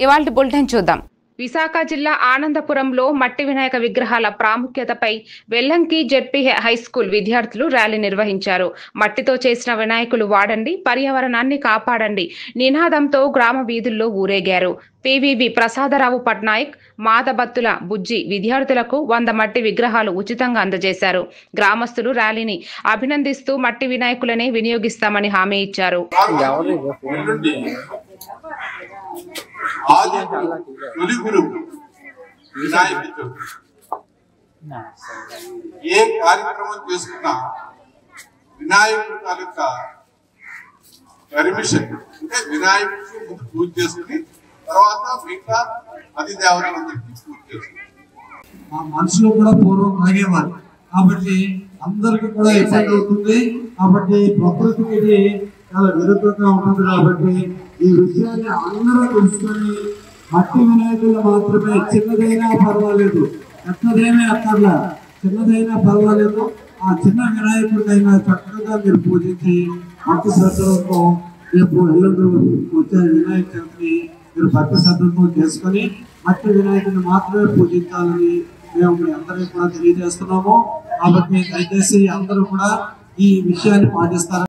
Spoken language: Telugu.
ఇవాల్టి బులెటిన్ చూద్దాం. విశాఖ జిల్లా ఆనందపురంలో మట్టి వినాయక విగ్రహాల ప్రాముఖ్యతపై వెల్లంకి జెడ్పీ హైస్కూల్ విద్యార్థులు ర్యాలీ నిర్వహించారు. మట్టితో చేసిన వినాయకులు వాడండి, పర్యావరణాన్ని కాపాడండి నినాదంతో గ్రామ వీధుల్లో ఊరేగారు. పివివి ప్రసాదరావు పట్నాయక్, మాదబత్తుల బుజ్జి విద్యార్థులకు 100 మట్టి విగ్రహాలు ఉచితంగా అందజేశారు. గ్రామస్తులు ర్యాలీని అభినందిస్తూ మట్టి వినాయకులనే వినియోగిస్తామని హామీ ఇచ్చారు. ఏ కార్యక్రమం చేసుకున్నా వినాయకుడి తాలూకా పర్మిషన్ అంటే వినాయకుడికి ముందు పూజ చేసుకుని తర్వాత మిగతా అతి దేవతలందరికీ పూజ చేసుకుని ఆ మనుషులు కూడా పూర్వం తాగేవారు కాబట్టి అందరికీ కూడా ఇబ్బంది అవుతుంది. కాబట్టి ప్రకృతికి ఇది చాలా విరుద్ధంగా ఉంటుంది. కాబట్టి ఈ విషయాన్ని అందరూ తెలుసుకొని మట్టి వినాయకులు మాత్రమే, చిన్నదైనా పర్వాలేదు, పెద్దదైనా అక్కర్లా, చిన్నదైనా పర్వాలేదు, ఆ చిన్న వినాయకుడికైనా చక్కగా మీరు పూజించి భక్తి శ్రద్ధలతో రేపు ఎల్లుండి వచ్చే వినాయక చవితిని మీరు భక్తి శ్రద్ధలతో చేసుకొని మట్టి వినాయకుడిని మాత్రమే పూజించాలని మేము మీ అందరికీ కూడా తెలియజేస్తున్నాము. కాబట్టి దయచేసి అందరూ కూడా ఈ విషయాన్ని పాటిస్తారు.